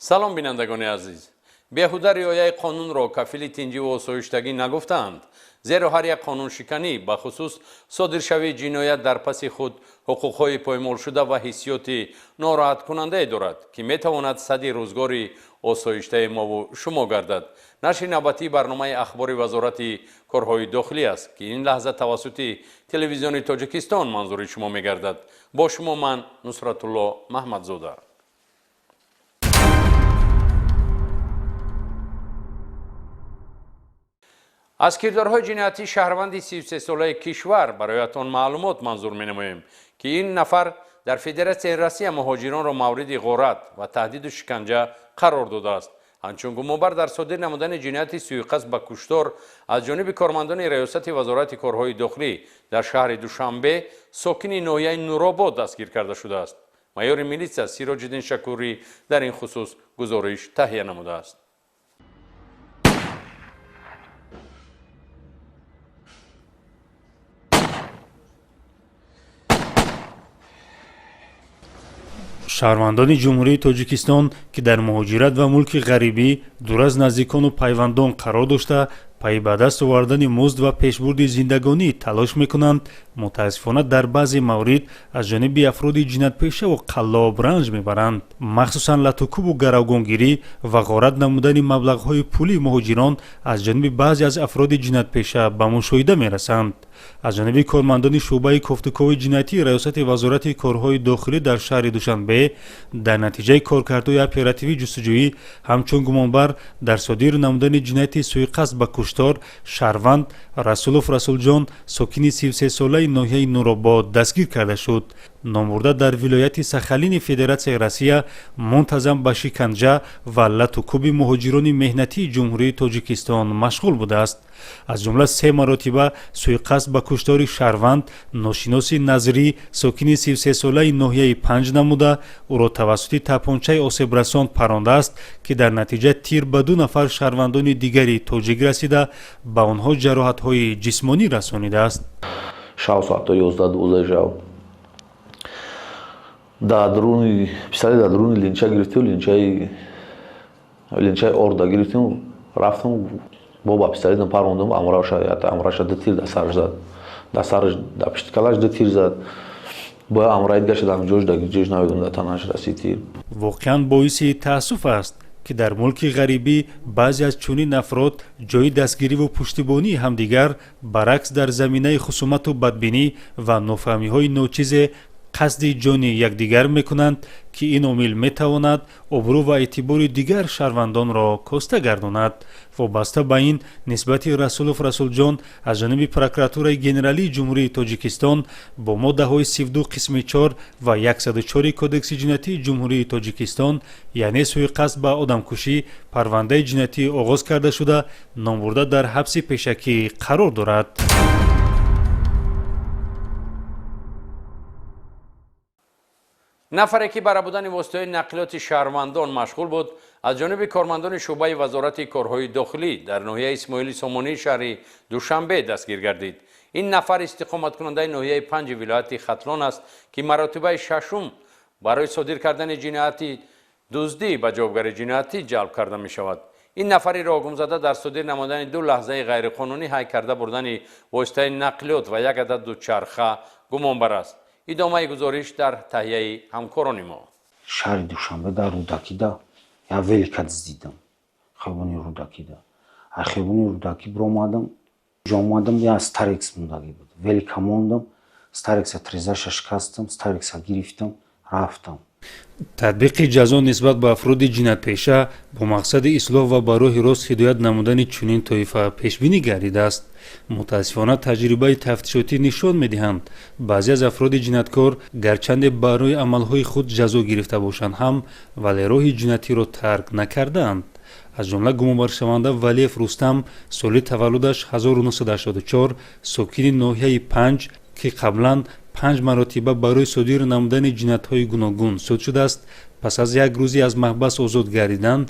سلام بینندگان عزیز. بیهوده رعایت قانون را کفیل تنجی و آسایشتگی نگفتند، زیرا هر یک قانون شکنی به خصوص صادرشوی جنایت در پس خود حقوقهای پایمال شده و حیثیت ناراحت کننده دارد که میتواند سد روزگاری آسایشته ما و شما گردد. نشر نوبتی برنامه اخبار وزارت کارهای داخلی است که این لحظه توسط تلویزیون تاجیکستان منظور شما میگردد. با شما من نصرت الله محمدزاده. از کردارهای جنایتی شهروند 33 ساله کشور برایتان معلومات منظور می‌نماییم که این نفر در فدراسیون روسیه مهاجران را مورد غارت و تهدید و شکنجه قرار داده است. همچون گمانبر در صادر نمودن جنایت سوءقصد به کشتار از جانب کارمندان ریاست وزارت کارهای داخلی در شهر دوشنبه ساکن ناحیه نورآباد دستگیر کرده شده است. مایور میلیسیا سیراج‌الدین شکوری در این خصوص گزارش تهیه نموده است. شهروندان جمهوری تاجیکستان که در مهاجرت و ملک غریبی دور از نزدیکان و پیوندان قرار داشته پای به دست آوردن مزد و پیشبرد زندگانی تلاش میکنند، متاسفانه در بعضی موارد از جانب افراد جنایت‌پیشه و قلاب رنج میبرند. مخصوصا لطوکوب و گروگانگیری و غارت نمودن مبلغ‌های پولی مهاجران از جانب بعضی از افراد جنایت‌پیشه به مشاهده میرسند. از جانب کارمندان شعبه گفتگوهای جنایتی ریاست وزارت کارهای داخلی در شهر دوشنبه در نتیجه کارکردهای اپراتیوی جستجویی همچون گمانبر در صادر نمودن جنایت سوءقصد به کشتار شهروند رسولوف رسولجان ساکن 33 ساله ناحیه نورآباد دستگیر کرده شد. نامبرده در ولایت ساخالین فدراسیون روسیه منتظم به شکنجه و لطوکوب مهاجران مهنتی جمهوری تاجیکستان مشغول بوده است. از جمله 3 مرتبه سوءقصد به کشتار شهروند ناشناس نظری ساکن 33 ساله ناحیه 5 نموده او را توسط تپانچه آسیب رسان پرانده است که در نتیجه تیر به 2 نفر شهروندان دیگری تاجیک رسیده به آنها جراحت‌های جسمانی رسانیده است. شب ساعت 11-12 شب دادرونی پسری دادرونی لینچا گرفتیم، لینچای орда گرفتیم، رفتم با پسریدم پروندم امراش دو تیر در سرش زد، در سرش در پشت کلاش دو تیر زد. با امرایت گشتم جوش نمیدونم در تنش رسید تیر. واقعا باعث تأسف است که در ملک غریبی بعضی از چنین افراد جای دستگیری و پشتیبانی همدیگر برعکس در زمینه خصومت و بدبینی و نافهمی‌های ناچیز قصد جان یکدیگر میکنند که این عامل میتواند ابرو و اعتبار دیگر شهروندان را کاسته گرداند. وابسته به این نسبت رسولوف رسولجان از جانب پروکراتور گنرالی جمهوری تاجیکستان با ماده های 32 قسم 4 و 104 کودکس جنایتی جمهوری تاجیکستان یعنی سوءقصد به آدمکشی پرونده جنایتی آغاز کرده شده نامبرده در حبس پیشکی قرار دارد. نفری که برای بودن واسطه نقلیات شهروندان مشغول بود از جانب کارمندان شعبه وزارت کارهای داخلی در ناحیه اسماعیلی سامانی شهر دوشنبه دستگیر گردید. این نفر استقامت کننده ناحیه 5 ولایت ختلان است که مرتبه ششم برای صادر کردن جنایت دزدی به جوابگری جنایتی جلب کرده می شود. این نفری را گم زده در صادر نمودن 2 لحظه غیرقانونی هک کرده بردن واسطه نقلیات و 1 عدد دوچرخه گمانبر است. ادامه گزارش در تهیه همکاران ما. شهر دوشنبه در رودکیدا یا ولکت دیدم. خیابانی رودکیدا. خیابانی رودکی برآمدم. جامادم یا استارکس موندگی بود. ولکا موندم. استارکس تریزش شکستم. استارکس گرفتم. رفتم. تطبیق جزا نسبت به افراد جنایت‌پیشه با مقصد اصلاح و به راه راست هدایت نمودن چنین طایفه پیشبینی گردیده است. متاسفانه تجربه تفتیشاتی نشان می‌دهند بعضی از افراد جنایتکار گرچند برای عملهای خود جزا گرفته باشند هم ولی راه جنایتی را ترک نکردند. از جمله گمانبر شونده ولیف رستم سال تولدش 1984 ساکن ناحیه 5 که قبلا 5 مرتبه برای صادر نمودن جنایت‌های گوناگون صادر شده است пас аз як рӯзи аз маҳбас озод гардидан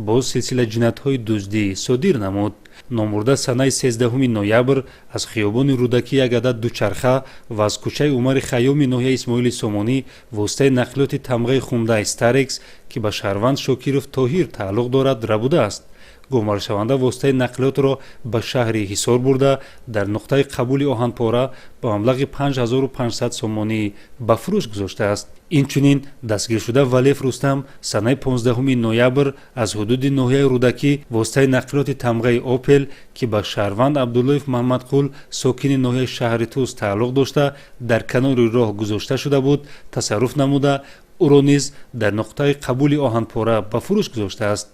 боз силсила ҷиноятҳои дуздӣ содир намуд. Номурда санаи 13 ноябр аз хиёбони рӯдакӣ як адад дучарха ва аз кӯчаи Умари Хайёми ноҳияи Исмоили Сомонӣ воситаи нақлиёти тамғаи хундаи Старекс ки ба шаҳрванд Шокиров Тоҳир тааллуқ дорад рабудааст. гумаршаванда воситаи нақлиётро ба шаҳри Ҳисор бурда дар нуқтаи қабули оҳанпора ба маблағи 5500 сомонӣ ба фурӯш гузоштааст. Инчунин дастгиршуда Валиев Рустам санаи 15 ноябр аз ҳудуди ноҳияи рӯдакӣ воситаи нақлиёти тамғаи Опел ки ба шаҳрванд Абдуллоев Маҳмадқул сокини ноҳияи шаҳри Туз тааллуқ дошта дар канори роҳ гузошта шуда буд тасарруф намуда ӯро низ дар нуқтаи қабули оҳанпора ба фурӯш гузоштааст.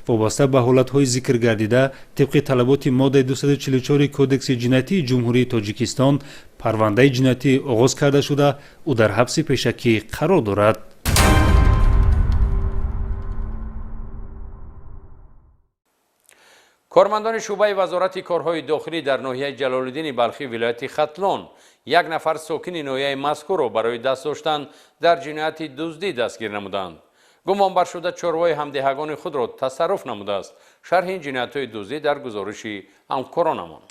вобаста ба ҳолатҳои зикр гардида тибқи талаботи моддаи 244 кодекси ҷиноятии ҷумҳурии Тоҷикистон парвандаи ҷиноятӣ оғоз карда шуда ӯ дар ҳабси пешакӣ қарор дорад. кормандони шӯъбаи вазорати корҳои дохилӣ дар ноҳияи ҷалолиддини балхи вилояти хатлон як нафар сокини ноҳияи мазкурро барои даст доштан дар ҷинояти дуздӣ дастгир намуданд. гумонбаршуда чорвои ҳамдиҳагони худро тасарруф намудааст. шарҳи ҷиноятҳои дуздӣ дар гузориши ҳамкоронамон.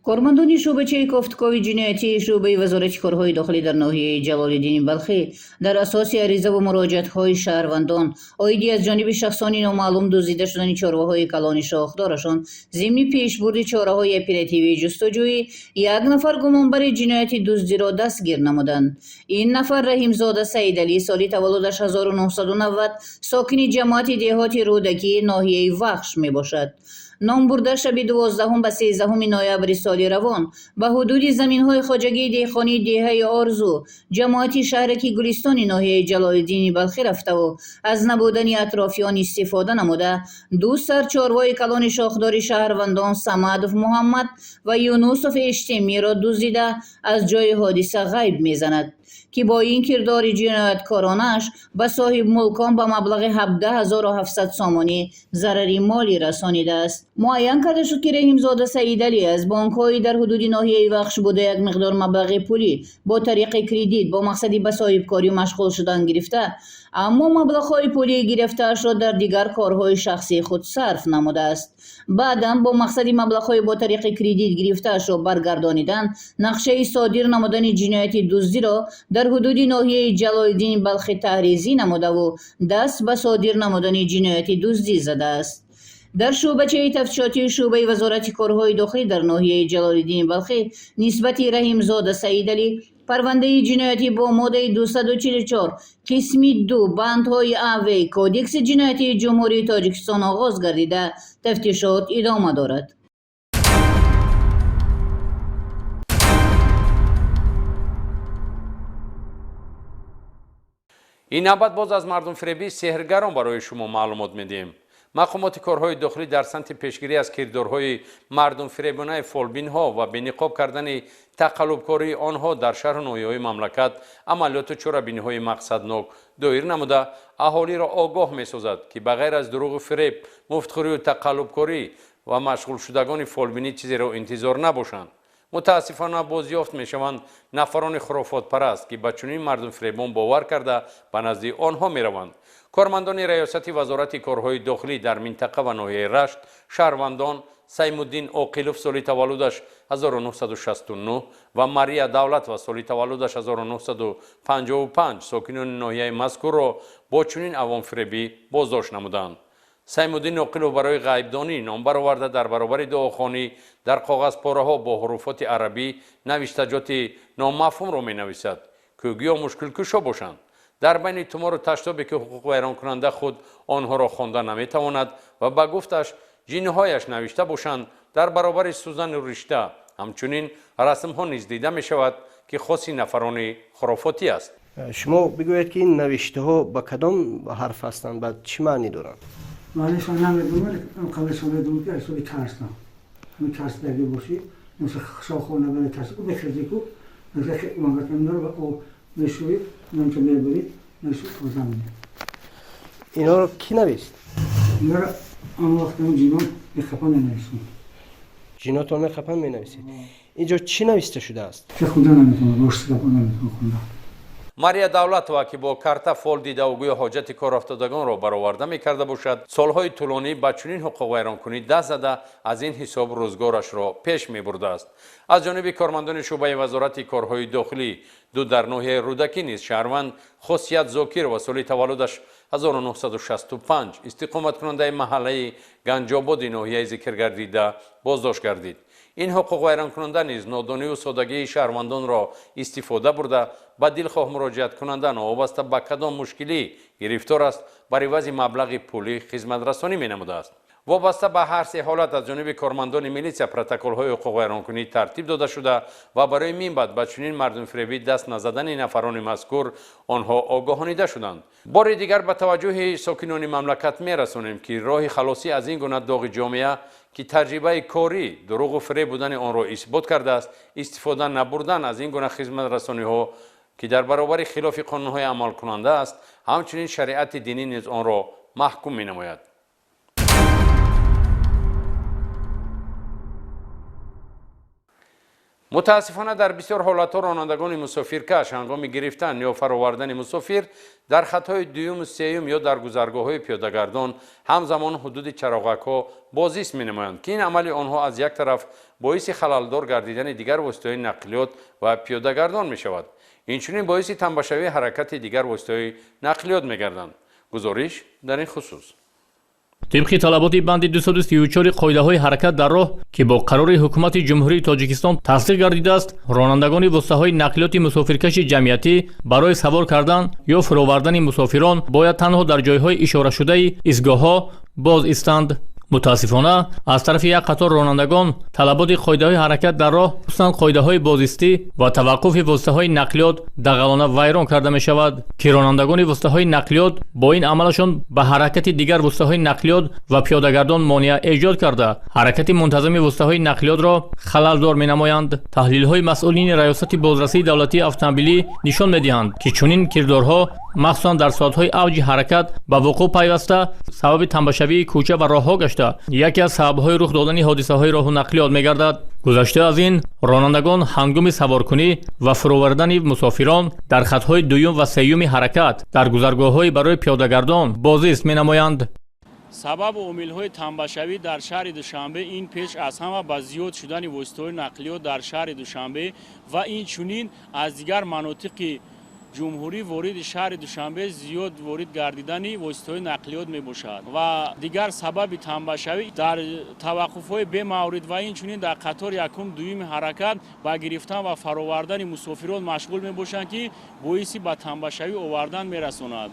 кормандони шӯъбачаи кофткови ҷиноятии шӯъбаи вазорати корҳои дохилӣ дар ноҳияи ҷалолиддини балхӣ дар асоси аризаву муроҷиатҳои шаҳрвандон оиди аз ҷониби шахсони номаълум дуздида шудани чорваҳои калони шохдорашон зимни пешбурди чораҳои оперативии ҷустуҷӯӣ як нафар гумонбари ҷинояти дуздиро дастгир намуданд. ин нафар Раҳимзода Саидалӣ соли таваллудаш 1990 сокини ҷамоати деҳоти рӯдакӣ ноҳияи Вахш мебошад. ном бурда шаби 12 ба 13 ноябри соли равон ба ҳудуди заминҳои хоҷагии деҳқонии деҳаи Орзу ҷамоати шаҳраки Гулистони ноҳияи Ҷалолиддини Балхӣ рафтаву аз набудани атрофиён истифода намуда ду сар чорвои калони шохдори шаҳрвандон Самадов Муҳаммад ва Юнусов Эштемиро дуздида аз ҷои ҳодиса ғайб мезанад ки бо ин кирдори ҷинояткоронаш ба соҳибмулкон ба маблағи 17700 сомонӣ зарари молӣ расонидааст. муайян карда шуд ки Раҳимзода Саидалӣ аз бонкҳои дар ҳудуди ноҳияи Вахш буда як миқдор маблағи пулӣ бо тариқи кредит бо мақсади ба соҳибкорӣ машғул шудан гирифта, аммо маблағҳои пулии гирифтаашро дар дигар корҳои шахсии худ сарф намудааст. баъдан бо мақсади маблағҳои бо тариқи кредит гирифтаашро баргардонидан нақшаи содир намудани ҷинояти дуздиро дар ҳудуди ноҳияи Ҷалолиддини Балхӣ таҳризӣ намудаву даст ба содир намудани ҷинояти дуздӣ задааст. дар шӯъбачаи тафтишотии шӯъбаи вазорати корҳои дохилӣ дар ноҳияи Ҷалолиддини Балхӣ нисбати Раҳимзода Саидалӣ парвандаи ҷиноятӣ бо моддаи 244 қисми 2 бандҳои аваи кодекси ҷиноятии ҷумҳурии Тоҷикистон оғоз гардида тафтишот идома дорад. ин навбат боз аз мардумфиребии сеҳргарон барои шумо маълумот медиҳем. мақомоти корҳои дохилӣ дар самти пешгирӣ аз кирдорҳои мардумфиребонаи фолбинҳо ва бениқоб кардани тақаллубкории онҳо дар шаҳру ноҳияҳои мамлакат амалиёту чорабиниҳои мақсаднок доир намуда аҳолиро огоҳ месозад ки ба ғайр аз дуруғу фиреб муфтхӯрию тақаллубкорӣ ва машғулшудагони фолбинӣ чизеро интизор набошанд. мутаассифона бозёфт мешаванд нафарони хурофотпараст ки ба чунин мардумфиребон бовар карда ба назди онҳо мераванд. кормандони раёсати вазорати корҳои дохилӣ дар минтақа ва ноҳияи Рашт шаҳрвандон Саймуддин Оқилов соли таваллудаш 1969 ва Мария Давлатова соли таваллудаш 1955 сокинони ноҳияи мазкурро бо чунин авомфиребӣ боздошт намуданд. Саймуддин Оқилов барои ғайбдонӣ ном бароварда дар баробари дуохонӣ дар коғазпораҳо бо ҳуруфоти арабӣ навиштаҷоти номафҳумро менависад ки гӯё мушкилкушо бошанд. дар байни тумору таштобе ки ҳуқуқвайронкунанда худ онҳоро хонда наметавонад ва ба гуфташ ҷиниҳояш навишта бошанд дар баробари сӯзану ришта ҳамчунин расмҳо низ дида мешавад ки хоси нафарони хурофотӣ аст. шумо бигӯед ки ин навиштаҳо ба кадом ҳарф ҳастанд ва чӣ маънӣ доранд? معنیش نمیدونم قبل شده دوم که اصولی ترس نه می ترس داری باشی مثل شاخونه برای ترس او بکردی کو مثل که مانگت نمیداره و او نشوی نمیشه میبرید نشوی او زمینه اینا رو کی نویست؟ اینا رو آن وقت اون جینان میخپان ننویسیم جیناتون میخپان مینویسید؟ اینجا چی نوشته شده است؟ که خونده نمیتونه روش سکپان نمیتونه خونده мария давлатова ки бо карта фол дида угӯё ҳоҷати корофтодагонро бароварда мекарда бошад солҳои тӯлонӣ ба чунин ҳуқуқвайронкунӣ даст зада аз ин ҳисоб рӯзгорашро пеш мебурдааст. аз ҷониби кормандони шӯъбаи вазорати корҳои дохилӣ ду дар ноҳияи рӯдакӣ низ шаҳрванд хосият зокирова соли таваллудаш 1965 истиқоматкунандаи маҳаллаи ганҷободи ноҳияи зикр гардида боздошт гардид. ин ҳуқуқвайронкунанда низ нодонию содагии шаҳрвандонро истифода бурда ба дилхоҳ муроҷиаткунанда новобаста ба кадом мушкилӣ гирифтор аст бар ивази маблағи пулӣ хизматрасонӣ менамудааст. вобаста ба ҳар се ҳолат аз ҷониби кормандони милитсия протоколҳои ҳуқуқвайронкунӣ тартиб дода шуда ва барои минбаъд ба чунин мардумфиребӣ даст назадани нафарони мазкур онҳо огоҳонида шуданд. бори дигар ба таваҷҷӯҳи сокинони мамлакат мерасонем ки роҳи халосӣ аз ин гуна доғи ҷомеа ки таҷрибаи корӣ дуруғу фиреб будани онро исбот кардааст истифода набурдан аз ин гуна хизматрасониҳо ки дар баробари хилофи қонунҳои амалкунанда аст ҳамчунин шариати динӣ низ онро маҳкум менамояд. мутаассифона дар бисёр ҳолатҳо ронандагони мусофиркаш ҳангоми гирифтан ё фаровардани мусофир дар хатҳои дуюму сеюм ё дар гузаргоҳҳои пиёдагардон ҳамзамон ҳудуди чароғакҳо бозист менамоянд ки ин амали онҳо аз як тараф боиси халалдор гардидани дигар воситаҳои нақлиёт ва пиёдагардон мешавад, инчунин боиси танбашавии ҳаракати дигар воситаҳои нақлиёт мегарданд. гузориш дар ин хусус طبق طلبات بند 234 قاعده‌های حرکت در راه که با قرار حکومت جمهوری تاجیکستان تصدیق گردیده است، رانندگان واسطه‌های نقلیات مسافرکش جمعیتی برای سوار کردن یا فرآوردن مسافران باید تنها در جایهای اشاره شده ایستگاه‌ها باز ایستند. متاسفانه از طرف یک قطار رانندگان طلبات قاعده‌های حرکت در راه خصوصا قاعده‌های بازایستی و توقف واسطه‌های نقلیات دغلانه ویران کرده می شود که رانندگان واسطه‌های نقلیات با این عملشان به حرکت دیگر واسطه‌های نقلیات و پیاده‌گردان مانع ایجاد کرده حرکت منتظم واسطه‌های نقلیات را خلل‌دار می‌نمایند. تحلیل‌های مسئولین ریاست بازرسی دولتی اتومبیلی نشان می‌دهند که چنین کردارها مخصوصا در ساعت‌های اوج حرکت به وقوع پیوسته سبب تنبشوی کوچه و راه‌ها گشته یکی از سبب‌های رخ دادن حادثه‌های راه و نقلیات می‌گردد. گذشته از این رانندگان هنگام سوارکنی و فرآوردن مسافران در خط‌های دوم و سوم حرکت در گذرگاه‌های برای پیاده‌گردان بازایست می‌نمایند. سبب و عامل‌های تنبشوی در شهر دوشنبه این پیش از همه با زیاد شدن واسطه‌های نقلیات در شهر دوشنبه و این چنین از دیگر مناطق جمهوری وارد شهر دوشنبه زیاد وارد گردیدن واسطه‌های نقلیات میباشد و دیگر سبب تنبشوی در توقف‌های به مورد و این چنین در قطار یکم دوم حرکت با گرفتن و فرآوردن مسافران مشغول میباشند که باعث به تنبشوی آوردن میرساند.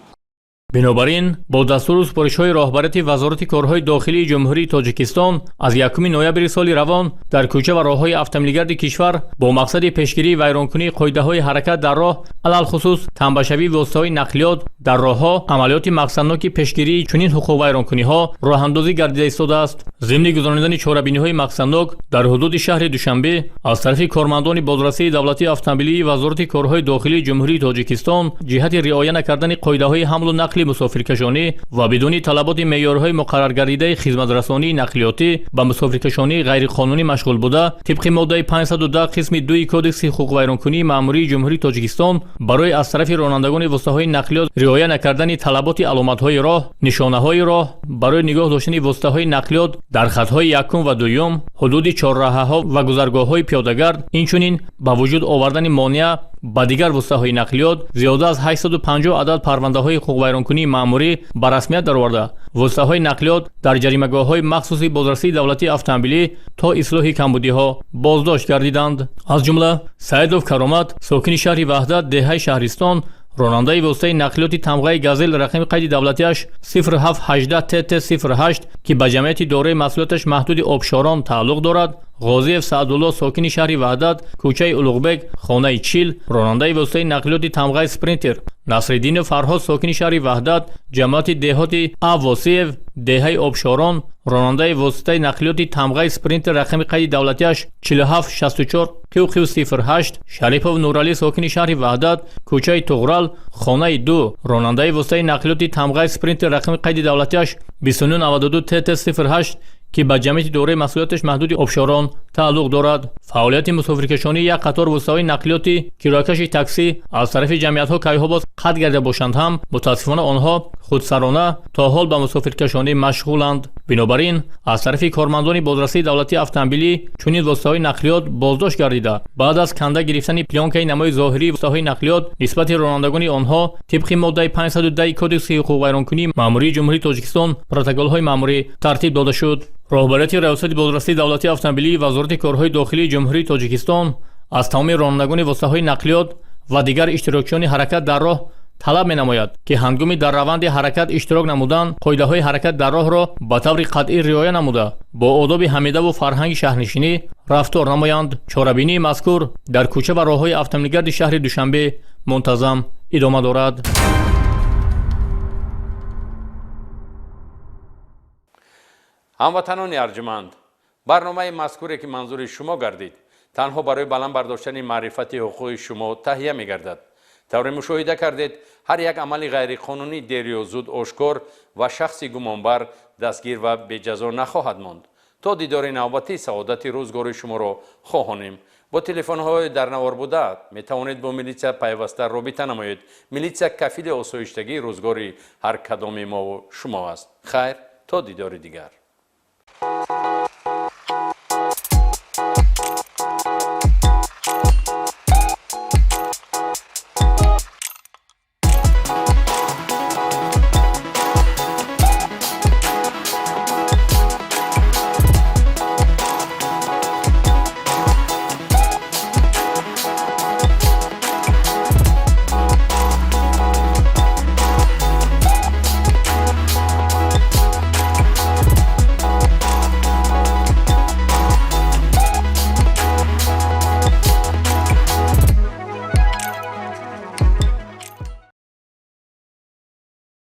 بنابراین با دستور و سپارش‌های راهبرت وزارت کارهای داخلی جمهوری تاجیکستان از 1 نوامبر سال روان در کوچه و راه‌های افت کشور با مقصد پیشگیری ویرانکنی قاعده‌های حرکت در راه علل خصوص تنبشوی واسطه‌های نقلیات در راه‌ها عملیات مقصدناک پیشگیری چنین حقوق ویرانکنی‌ها راه‌اندازی گردیده ایستاده است. ضمن گذراندن چاره‌بینی‌های مقصدناک در حدود شهر دوشنبه از طرف کارمندان بازرسی دولتی اتومبیلی وزارت کارهای داخلی جمهوری تاجیکستان جهت رعایت نکردن قاعده‌های حمل و نقل مسافرکشانی و بدون طلبات معیارهای مقرر گردیده خدمترسانی نقلیاتی به مسافرکشانی غیرقانونی مشغول بوده طبق ماده 510 قسم 2 کدکس حقوق ویرانکنی مأموری جمهوری تاجیکستان برای از طرف رانندگان واسطه‌های نقلیات رعایت نکردن طلبات علامت‌های راه، نشانه‌های راه برای نگاه داشتن واسطه‌های نقلیات در خط‌های یکم و دوم، حدود چهارراه‌ها و گذرگاه‌های پیاده‌گرد، اینچنین با وجود آوردن مانع با دیگر واسطه‌های نقلیات زیاده از 850 عدد پرونده‌های حقوق ویرانکنی مأموری به رسمیت درآورده واسطه‌های نقلیات در جریمه‌گاه‌های مخصوص بازرسی دولتی اتومبیلی تا اصلاح کمبودی‌ها بازداشت گردیدند. از جمله سعیدوف کرامت ساکن شهر وحدت دهه شهرستان راننده واسطه نقلیاتی تمغه گازل رقم قید دولتیش 0718 TT08 که به جمعیت دوره مسئولیتش محدود آبشاران تعلق دارد غازیف سعدالله ساکن شهر وحدت کوچه اولوغبگ خانه چیل راننده واسطه نقلیاتی تمغه سپرینتر نصرالدین فرهاد ساکن شهر وحدت جماعت دهاتی اواسیف دهه آبشاران راننده واسطه نقلیاتی تمغه سپرینتر رقم قید دولتیش 4764 QQ08 شریفov نورالی ساکن شهر وحدت کوچه تغرل خانه 2 راننده واسطه نقلیاتی تمغه سپرینتر رقم قید دولتیش 2992 TT08 که به جمعیت دوره مسئولیتش محدود آبشاران тааллуқ дорад. фаъолияти мусофиркашонии як қатор воситаҳои нақлиёти кироякаши таксӣ аз тарафи ҷамъиятҳо кайҳобоз қатъ карда бошанд ҳам мутаассифона онҳо худсарона то ҳол ба мусофиркашонӣ машғуланд. бинобар ин аз тарафи кормандони бозрасии давлатии автомобилӣ чунин воситаҳои нақлиёт боздошт гардида баъд аз канда гирифтани плёнкаи намои зоҳирии воситаҳои нақлиёт нисбати ронандагони онҳо тибқи моддаи 510 кодекси ҳуқуқвайронкунии маъмурии ҷумҳурии тоҷикистон протоколҳои маъмурӣ тартиб дода шуд. роҳбарияти раёсати бозрасии давлатии автомобилии вазорати корҳои дохилии ҷумҳурии тоҷикистон аз тамоми ронандагони воситаҳои нақлиёт ва дигар иштирокчиёни ҳаракат дар роҳ талаб менамояд ки ҳангоми дар раванди ҳаракат иштирок намудан қоидаҳои ҳаракат дар роҳро ба таври қатъӣ риоя намуда бо одоби ҳамидаву фарҳанги шаҳрнишинӣ рафтор намоянд. чорабинии мазкур дар кӯча ва роҳҳои автомобилгарди шаҳри душанбе мунтазам идома дорад. ҳамватанони арҷуманд, барномаи мазкуре ки манзури шумо гардид танҳо барои баланд бардоштани маърифати ҳуқуқи шумо таҳия мегардад. тавре мушоҳида кардед ҳар як амали ғайриқонунӣ дер ё зуд ошкор ва шахси гумонбар дастгир ва беҷазо нахоҳад монд. то дидори навбатӣ саодати рӯзгори шуморо хоҳонем. бо телефонҳои дар навор буда метавонед бо милитсия пайваста робита намоед. милитсия кафили осоиштагии рӯзгори ҳар кадоми мову шумо аст. хайр, то дидори дигар.